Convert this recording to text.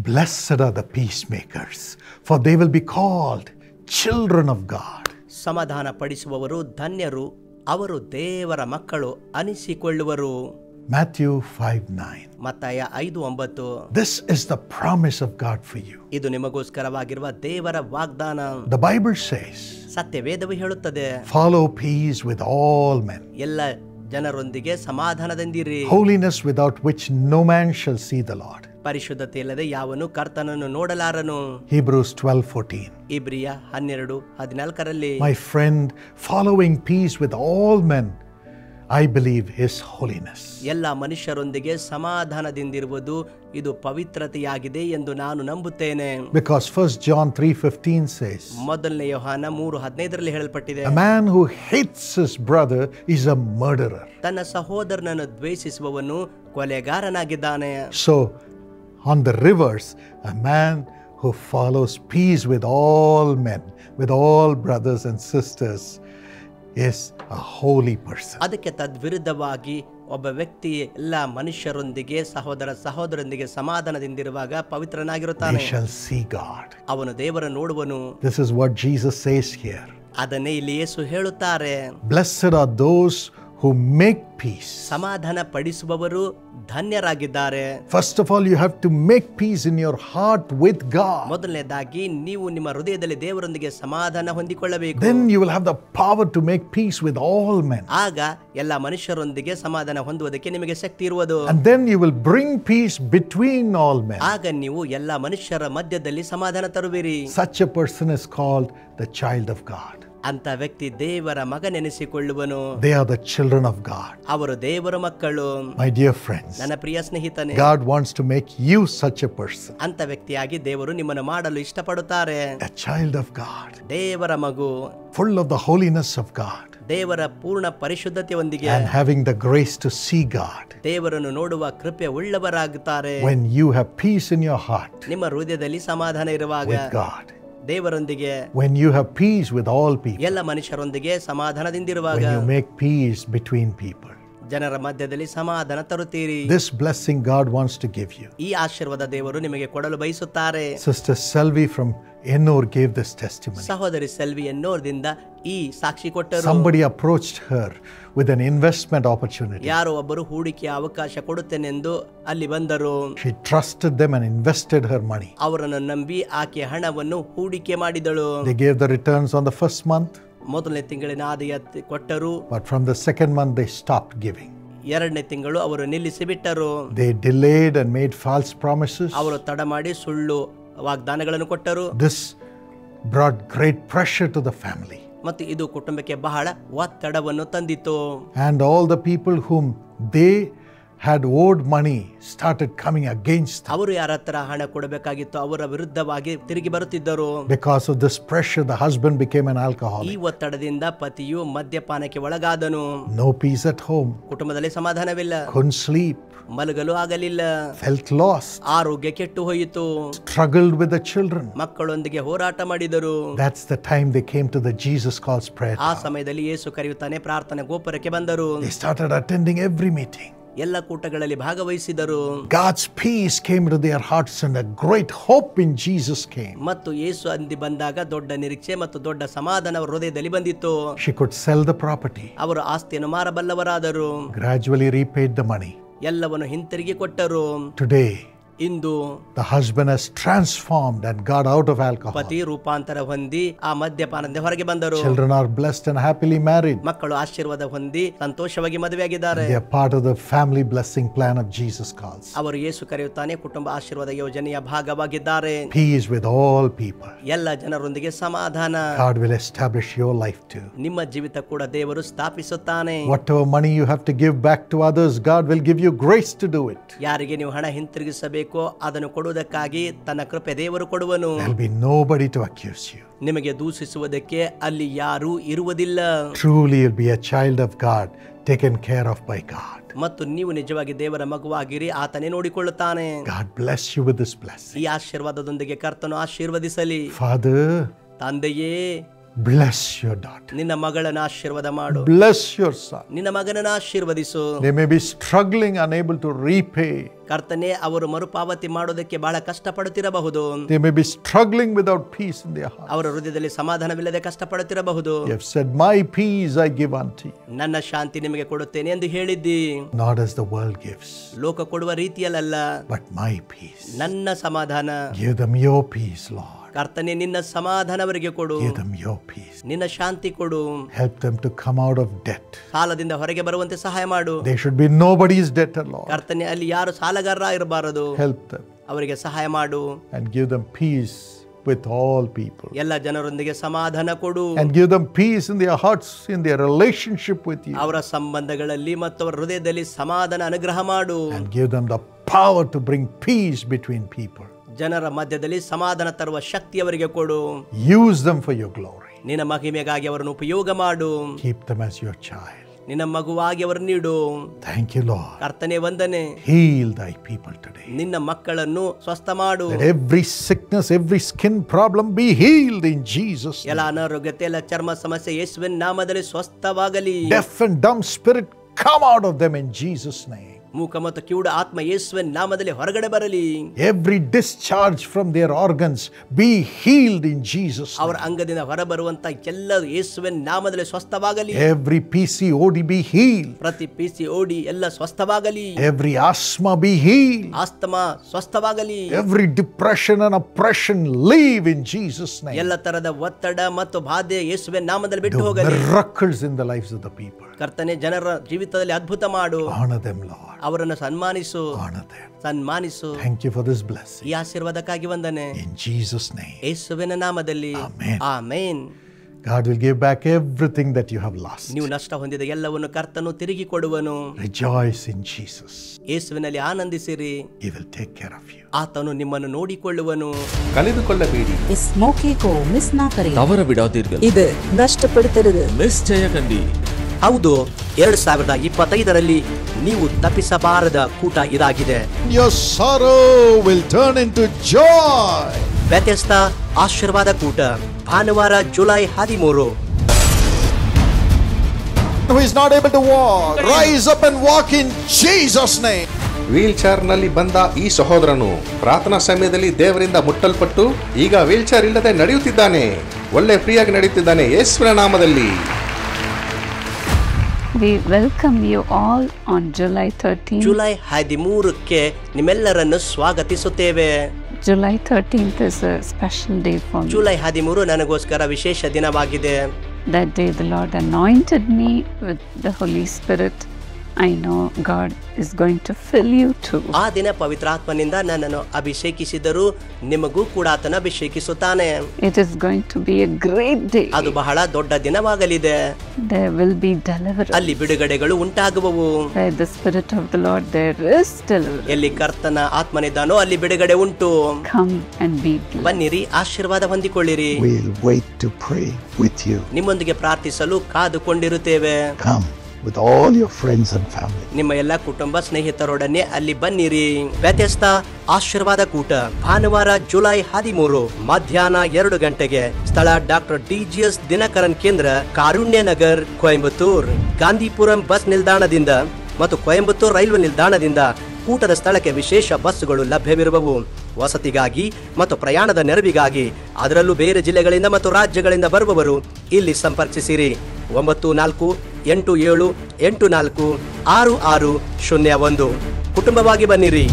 Blessed are the peacemakers, for they will be called children of God. ಸಮಾಧಾನ ಪಡಿಸುವವರು ಧನ್ಯರು, ಅವರು ದೇವರ ಮಕ್ಕಳು ಅನಿಸಿಕೊಳ್ಳುವರು. Matthew 5:9. ಮತ್ತಾಯ 5:9. This is the promise of God for you. ಇದು ನಿಮಗೋಸ್ಕರವಾಗಿರುವ ದೇವರ ವಾಗ್ದಾನ. The Bible says, ಸತ್ಯವೇದವು ಹೇಳುತ್ತದೆ, follow peace with all men. ಎಲ್ಲ ಜನರೊಂದಿಗೆ ಸಮಾಧಾನದಿಂದಿರಿ. Holiness without which no man shall see the Lord. ಪರಿಶುದ್ಧತೆ ಇಲ್ಲದೆ ಯಾವನು ಕರ್ತನನ್ನು ನೋಡಲಾರನು. Hebrews 12:14. ಇಬ್ರಿಯ 12:14. My friend, following peace with all men, I believe, is holiness. ಎಲ್ಲ ಮನುಷ್ಯರೊಂದಿಗೆ ಸಮಾಧಾನದಿಂದಿರುವುದು ಇದು ಪವಿತ್ರತೆಯಾಗಿದೆ ಎಂದು ನಾನು ನಂಬುತ್ತೇನೆ. Because 1 John 3:15 says, ಮೊದಲನೇ ಯೋಹಾನ 3:15 ಹೇಳಲ್ಪಟ್ಟಿದೆ, a man who hates his brother is a murderer. ತನ್ನ ಸಹೋದರನನ್ನು ದ್ವೇಷಿಸುವವನು ಕೊಲೆಗಾರನಾಗಿದ್ದಾನೆ. So on the rivers, a man who follows peace with all men, with all brothers and sisters, is a holy person. ಅದಕ್ಕೆ ತದ್ವಿರುದ್ಧವಾಗಿ ಒಬ್ಬ ವ್ಯಕ್ತಿ ಎಲ್ಲ ಮನುಷ್ಯರೊಂದಿಗೆ ಸಹೋದರರೊಂದಿಗೆ ಸಮಾಧಾನದಿಂದಿರುವಾಗ ಪವಿತ್ರನಾಗಿರುತ್ತಾನೆ. They shall see God. ಅವನು ದೇವರ ನೋಡುವನು. This is what Jesus says here. ಅದನ್ನೇ ಇಲ್ಲಿ ಯೇಸು ಹೇಳುತ್ತಾರೆ. Blessed are those who make peace. ಸಮಾಧಾನ ಪಡಿಸುವವರು ಧನ್ಯರಾಗಿದ್ದಾರೆ. First of all, you have to make peace in your heart with God. ಮೊದಲನೇದಾಗಿ ನೀವು ನಿಮ್ಮ ಹೃದಯದಲ್ಲಿ ದೇವರೊಂದಿಗೆ ಸಮಾಧಾನ ಹೊಂದಿಕೊಳ್ಳಬೇಕು. Then you will have the power to make peace with all men. ಆಗ ಎಲ್ಲ ಮನುಷ್ಯರೊಂದಿಗೆ ಸಮಾಧಾನ ಹೊಂದುವುದಕ್ಕೆ ನಿಮಗೆ ಶಕ್ತಿ ಇರುವುದು. And then you will bring peace between all men. ಆಗ ನೀವು ಎಲ್ಲ ಮನುಷ್ಯರ ಮಧ್ಯದಲ್ಲಿ ಸಮಾಧಾನ ತರುವಿರಿ. Such a person is called the child of God. ಅಂತ ವ್ಯಕ್ತಿ ದೇವರ ಮಗನೆನಿಸಿಕೊಳ್ಳುವನು. They are the children of God. ಅವರು ದೇವರ ಮಕ್ಕಳು. My dear friends, ನನ್ನ ಪ್ರಿಯ ಸ್ನೇಹಿತನೇ, God wants to make you such a person. ಅಂತ ವ್ಯಕ್ತಿಯಾಗಿ ದೇವರು ನಿಮ್ಮನ್ನು ಮಾಡಲು ಇಷ್ಟಪಡುತ್ತಾರೆ. A child of God, ದೇವರ ಮಗು, full of the holiness of God, ದೇವರ ಪೂರ್ಣ ಪರಿಶುದ್ಧತೆಯೊಂದಿಗೆ and having the grace to see God. ದೇವರನ್ನು ನೋಡುವ ಕೃಪೆ ಉಳ್ಳವರಾಗುತ್ತಾರೆ. When you have peace in your heart ನಿಮ್ಮ ಹೃದಯದಲ್ಲಿ ಸಮಾಧಾನ ಇರುವಾಗ with God, ದೇವರೊಂದಿಗೆ, when you have peace with all people, ಎಲ್ಲ ಮನುಷ್ಯರೊಂದಿಗೆ ಸಮಾಧಾನದಿಂದಿರುವಾಗ, when you make peace between people, ಜನರ ಮಧ್ಯದಲ್ಲಿ ಸಮಾಧಾನ ತರುತ್ತೀರಿ. this blessing God wants to give you. ಈ ಆಶೀರ್ವಾದ ದೇವರು ನಿಮಗೆ ಕೊಡಲು ಬಯಸುತ್ತಾರೆ. Sister Selvi from Ennur gave this testimony. ಸಹೋದರಿ ಸೆಲ್ವಿ ಎನ್ನೋರ್ದಿಂದ ಈ ಸಾಕ್ಷಿ ಕೊಟ್ಟರು. Somebody approached her with an investment opportunity. ಯಾರೋ ಒಬ್ಬರು ಹೂಡಿಕೆಯ ಅವಕಾಶ ಕೊಡುತ್ತೇನೆಂದು ಅಲ್ಲಿ ಬಂದರು. She trusted them and invested her money. ಅವರನ್ನು ನಂಬಿ ಆಕೆ ಹಣವನ್ನು ಹೂಡಿಕೆ ಮಾಡಿದಳು. They gave the returns on the first month, ಮೊದಲನೇ ತಿಂಗಳಿನ ಆದಾಯ ಕೊಟ್ಟರು. but from the second month they stopped giving. ಎರಡನೇ ತಿಂಗಳು ಅವರು ನಿಲ್ಲಿಸಿ ಬಿಟ್ಟರು. They delayed and made false promises. ಅವರು ತಡ ಮಾಡಿ ಸುಳ್ಳು ವಾಗ್ದಾನಗಳನ್ನು ಕೊಟ್ಟರು. This brought great pressure to the family. ಮತ್ತು ಇದು ಕುಟುಂಬಕ್ಕೆ ಬಹಳ ಒತ್ತಡವನ್ನು ತಂದಿತು. And all the people whom they had owed money started coming against them. ಅವರು ಯಾರ ಹತ್ರ ಹಣ ಕೊಡಬೇಕಾಗಿತ್ತು ಅವರ ವಿರುದ್ಧವಾಗಿ ತಿರುಗಿ ಬರುತ್ತಿದ್ದರು. Because of this pressure, the husband became an alcoholic. ಈ ಒತ್ತಡದಿಂದ ಪತಿಯು ಮದ್ಯಪಾನಕ್ಕೆ ಒಳಗಾದನು. No peace at home. ಕುಟುಂಬದಲ್ಲಿ ಸಮಾಧಾನವಿಲ್ಲ. Couldn't sleep. ಮಲಗಲು ಆಗಲಿಲ್ಲ. Felt lost. ಆರೋಗ್ಯ ಕೆಟ್ಟು ಹೋಯಿತು. Struggled with the children. ಮಕ್ಕಳೊಂದಿಗೆ ಹೋರಾಟ ಮಾಡಿದರು. That's the time they came to the Jesus Calls prayer ಆ tower. ಸಮಯದಲ್ಲಿ ಯೇಸು ಕರೆಯುತ್ತಾನೆ ಪ್ರಾರ್ಥನಾ ಗೋಪುರಕ್ಕೆ ಬಂದರು. They started attending every meeting. ಎಲ್ಲ ಕೂಟಗಳಲ್ಲಿ ಭಾಗವಹಿಸಿದರು. God's peace came to their hearts and a great hope in Jesus came. ಮತ್ತು ಯೇಸು ಅಂದಿ ಬಂದಾಗ ದೊಡ್ಡ ನಿರೀಕ್ಷೆ ಮತ್ತು ದೊಡ್ಡ ಸಮಾಧಾನ ಅವರ ಹೃದಯದಲ್ಲಿ ಬಂದಿತ್ತು. She could sell the property. ಅವರು ಆಸ್ತಿಯನ್ನು ಮಾರಬಲ್ಲವರಾದರು. Gradually repaid the money. ಎಲ್ಲವನ್ನು ಹಿಂತಿರುಗಿ ಕೊಟ್ಟರು. Today, into the husband has transformed and got out of alcohol. ಪತಿ ರೂಪಾಂತರ ಹೊಂದಿ ಆ ಮದ್ಯಪಾನದಿಂದ ಹೊರಗೆ ಬಂದರು. Children are blessed and happily married. ಮಕ್ಕಳು ಆಶೀರ್ವಾದ ಹೊಂದಿ ಸಂತೋಷವಾಗಿ ಮದುವೆಯಾಗಿದ್ದಾರೆ. They are part of the family blessing plan of Jesus Calls. ಅವರು ಯೇಸು ಕರೆಯುತ್ತಾನೆ ಕುಟುಂಬ ಆಶೀರ್ವಾದ ಯೋಜನೆಯ ಭಾಗವಾಗಿದ್ದಾರೆ. Peace with all people. ಎಲ್ಲ ಜನರೊಂದಿಗೆ ಸಮಾಧಾನ. God will establish your life too. ನಿಮ್ಮ ಜೀವಿತ ಕೂಡ ದೇವರು ಸ್ಥಾಪಿಸುತ್ತಾನೆ. Whatever money you have to give back to others, God will give you grace to do it. ಯಾರಿಗೆ ನೀವು ಹಣ ಹಿಂತಿರುಗಿಸಬೇಕು ಅದನ್ನು ಕೊಡುವುದಕ್ಕಾಗಿ ತನ್ನ ಕೃಪೆ ದೇವರು ಕೊಡುವನು. There will be nobody to accuse you. ನಿಮಗೆ ದೂಷಿಸುವುದಕ್ಕೆ ಅಲ್ಲಿ ಯಾರೂ ಇರುವುದಿಲ್ಲ. Truly you'll be a child of God, taken care of by God. ಮತ್ತು ನೀವು ನಿಜವಾಗಿ ದೇವರ ಮಗುವಾಗಿರಿ, ಆತನೇ ನೋಡಿಕೊಳ್ಳುತ್ತಾನೆ. God bless you with this blessing. ಈ ಆಶೀರ್ವಾದದೊಂದಿಗೆ ಕರ್ತನು ಆಶೀರ್ವದಿಸಲಿ. Father, ತಂದೆಯೇ, Bless your daughter. ನಿನ್ನ ಮಗಳನ್ನು ಆಶೀರ್ವಾದ ಮಾಡು. Bless your son. ನಿನ್ನ ಮಗನನ್ನು ಆಶೀರ್ವದಿಸು. They may be struggling, unable to repay. ಕರ್ತನೇ, ಅವರು ಮರುಪಾವತಿ ಮಾಡೋದಕ್ಕೆ ಬಹಳ ಕಷ್ಟಪಡುತ್ತಿರಬಹುದು. They may be struggling without peace in their heart. ಅವರ ಹೃದಯದಲ್ಲಿ ಸಮಾಧಾನವಿಲ್ಲದೆ ಕಷ್ಟಪಡುತ್ತಿರಬಹುದು. You have said, my peace I give unto you. ನನ್ನ ಶಾಂತಿ ನಿಮಗೆ ಕೊಡುತ್ತೇನೆ ಎಂದು ಹೇಳಿದ್ದಿ. Not as the world gives, ಲೋಕ ಕೊಡುವ ರೀತಿಯಲ್ಲ, but my peace. ನನ್ನ ಸಮಾಧಾನ. Give them your peace, Lord. ಕರ್ತನೇ, ನಿನ್ನ ಸಮಾಧಾನವರಿಗೆ ಕೊಡು. Give them your peace. ನಿನ್ನ ಶಾಂತಿ ಕೊಡು. Help them to come out of debt. ಸಾಲದಿಂದ ಹೊರಗೆ ಬರುವಂತೆ ಸಹಾಯ ಮಾಡು. They should be nobody's debtor, Lord. ಕರ್ತನೇ, ಅಲ್ಲಿ ಯಾರು ಸಾಲಗಾರ ಇರಬಾರದು. Help them ಅವರಿಗೆ ಸಹಾಯ ಮಾಡು. and give them peace with all people. ಎಲ್ಲ ಜನರೊಂದಿಗೆ ಸಮಾಧಾನ ಕೊಡು. And give them peace in their hearts, in their relationship with you. ಅವರ ಸಂಬಂಧಗಳಲ್ಲಿ ಮತ್ತು ಅವರ ಹೃದಯದಲ್ಲಿ ಸಮಾಧಾನ ಅನುಗ್ರಹ ಮಾಡು. And give them the power to bring peace between people. ಜನರ ಮಧ್ಯದಲ್ಲಿ ಸಮಾಧಾನ ತರುವ ಶಕ್ತಿ ಅವರಿಗೆ ಕೊಡು. Use them for your glory. ನಿನ್ನ ಮಹಿಮೆಗಾಗಿ ಅವರನ್ನು ಉಪಯೋಗ ಮಾಡು. Keep them as your child. ನಿನ್ನ ಮಗುವಾಗಿ ಅವರನ್ನು ನೀಡು. Thank you, Lord. ಕರ್ತನೇ, ವಂದನೆ. Heal thy people today. ನಿನ್ನ ಮಕ್ಕಳನ್ನು ಸ್ವಸ್ಥ ಮಾಡು. Let every sickness, every skin problem be healed in Jesus' name. ಎಲ್ಲ ಅನಾರೋಗ್ಯತೆ, ಎಲ್ಲ ಚರ್ಮ ಸಮಸ್ಯೆ ಯೇಸುವಿನ ನಾಮದಲ್ಲಿ ಸ್ವಸ್ಥವಾಗಲಿ. Deaf and dumb spirit, come out of them in Jesus' name. ಮೂಕ ಮತ್ತು ಕಿವುಡ ಆತ್ಮ ಯೇಸುವಿನ ನಾಮದಲ್ಲಿ ಹೊರಗಡೆ ಬರಲಿ. Every discharge from their organs be healed in Jesus' name. ಅವರ ಅಂಗದಿಂದ ಹೊರಬರುವಂತ ಎಲ್ಲ ಯೇಸುವಿನ ನಾಮದಲ್ಲಿ ಸ್ವಸ್ಥವಾಗಲಿ. Every PCOD be healed. ಪ್ರತಿ PCOD ಎಲ್ಲ ಸ್ವಸ್ಥವಾಗಲಿ. Every asthma be healed. Asthma ಸ್ವಸ್ಥವಾಗಲಿ. Every depression and oppression leave in Jesus' name. ಎಲ್ಲ ತರದ ಒತ್ತಡ ಮತ್ತು ಬಾಧೆ ಯೇಸುವಿನ ನಾಮದಲ್ಲಿ ಬಿಟ್ಟು Do ಹೋಗಲಿ. miracles in the lives of the people. ಕರ್ತನೇ, ಜನರ ಜೀವಿತದಲ್ಲಿ ಅದ್ಭುತ ಮಾಡು. Honor them, Lord. ಅವರನ್ನು ಸನ್ಮಾನಿಸು. Honor them. ಸನ್ಮಾನಿಸು. Thank you for this blessing. ಈ ಆಶೀರ್ವಾದಕ್ಕಾಗಿ ವಂದನೆ. In Jesus' name. ಯೇಸುವಿನ ನಾಮದಲ್ಲಿ. Amen. Amen. God will give back everything that you have lost. ನೀವು ನಷ್ಟ ಹೊಂದಿದ ಎಲ್ಲವನ್ನು ಕರ್ತನು ತಿರುಗಿ ಕೊಡುವನು. Rejoice in Jesus. ಯೇಸುವಿನಲ್ಲಿ ಆನಂದಿಸಿರಿ. He will take care of you. ಆತನು ನಿಮ್ಮನ್ನು ನೋಡಿಕೊಳ್ಳುವನು. ಕಳೆದುಕೊಳ್ಳಬೇಡಿ. इस मौके को मिस ना करें. தவற விடாதீர்கள். இது ನಷ್ಟಪಡುತ್ತಿರುವುದು. ನಿಶ್ಚಯ ಕಂಡಿ. ಹೌದು, 2025ರಲ್ಲಿ ನೀವು ತಪ್ಪಿಸಬಾರದ ಕೂಟ ಇದಾಗಿದೆ. Your sorrow will turn into joy. ವ್ಯತ್ಯಸ್ತ ಆಶೀರ್ವಾದ ಕೂಟ ಭಾನುವಾರ July 13. Who is not able to walk, rise up and walk in Jesus' name. Wheel chair ನಲ್ಲಿ ಬಂದ ಈ ಸಹೋದರನು ಪ್ರಾರ್ಥನಾ ಸಮಯದಲ್ಲಿ ದೇವರಿಂದ ಮುಟ್ಟಲ್ಪಟ್ಟು ಈಗ ವೀಲ್ ಚೇರ್ ಇಲ್ಲದೆ ನಡೆಯುತ್ತಿದ್ದಾನೆ. ಒಳ್ಳೆ ಫ್ರೀಯಾಗಿ ನಡೆಯುತ್ತಿದ್ದಾನೆ ಯೇಸುವಿನ ನಾಮದಲ್ಲಿ. We welcome you all on July 13th. ಜುಲೈ 13ಕ್ಕೆ ನಿಮ್ಮೆಲ್ಲರನ್ನು ಸ್ವಾಗತಿಸುತ್ತೇವೆ. July 13th is a special day for me. ಜುಲೈ 13 ನನಗೋಸ್ಕರ ವಿಶೇಷ ದಿನವಾಗಿದೆ. That day the Lord anointed me with the Holy Spirit. I know God is going to fill you too. ಆ ದಿನ ಪವಿತ್ರಾತ್ಮನಿಂದ ನನ್ನನ್ನು ಅಭಿಷೇಕಿಸಿದರು, ನಿಮಗೂ ಕೂಡ ಆತನ ಅಭಿಷೇಕಿಸುತ್ತಾನೆ. It is going to be a great day. ಅದು ಬಹಳ ದೊಡ್ಡ ದಿನವಾಗಲಿದೆ. There will be deliverance. ಅಲ್ಲಿ ಬಿಡುಗಡೆಗಳು ಉಂಟಾಗುವವು. Where the Spirit of the Lord there is deliverance. ಎಲ್ಲಿ ಕರ್ತನ ಆತ್ಮನಿದ್ದಾನೋ ಅಲ್ಲಿ ಬಿಡುಗಡೆ ಉಂಟು. Come and be blessed. ಬನ್ನಿರಿ, ಆಶೀರ್ವಾದ ಹೊಂದಿಕೊಳ್ಳಿರಿ. We'll wait to pray with you. ನಿಮ್ಮೊಂದಿಗೆ ಪ್ರಾರ್ಥಿಸಲು ಕಾದುಕೊಂಡಿರುತ್ತೇವೆ. Come with all your friends and family. ನಿಮ್ಮ ಎಲ್ಲ ಕುಟುಂಬ ಸ್ನೇಹಿತರೊಡನೆ ಅಲ್ಲಿ ಬನ್ನಿರಿ. ವ್ಯತ್ಯಸ್ತ ಆಶೀರ್ವಾದ ಕೂಟ ಭಾನುವಾರ ಜುಲೈ 13 ಮಧ್ಯಾಹ್ನ 2 ಗಂಟೆಗೆ. ಸ್ಥಳ ಡಾಕ್ಟರ್ DGS ದಿನಕರನ್ ಕೇಂದ್ರ, ಕಾರುಣ್ಯ ನಗರ್, ಕೊಯಂಬತ್ತೂರ್. ಗಾಂಧಿಪುರಂ ಬಸ್ ನಿಲ್ದಾಣದಿಂದ ಮತ್ತು ಕೊಯಂಬತ್ತೂರ್ ರೈಲ್ವೆ ನಿಲ್ದಾಣದಿಂದ ಕೂಟದ ಸ್ಥಳಕ್ಕೆ ವಿಶೇಷ ಬಸ್ಸುಗಳು ಲಭ್ಯವಿರುವವು. ವಸತಿಗಾಗಿ ಮತ್ತು ಪ್ರಯಾಣದ ನೆರವಿಗಾಗಿ, ಅದರಲ್ಲೂ ಬೇರೆ ಜಿಲ್ಲೆಗಳಿಂದ ಮತ್ತು ರಾಜ್ಯಗಳಿಂದ ಬರುವವರು ಇಲ್ಲಿ ಸಂಪರ್ಕಿಸಿರಿ. 9487846601. ಕುಟುಂಬವಾಗಿ ಬನ್ನಿರಿ.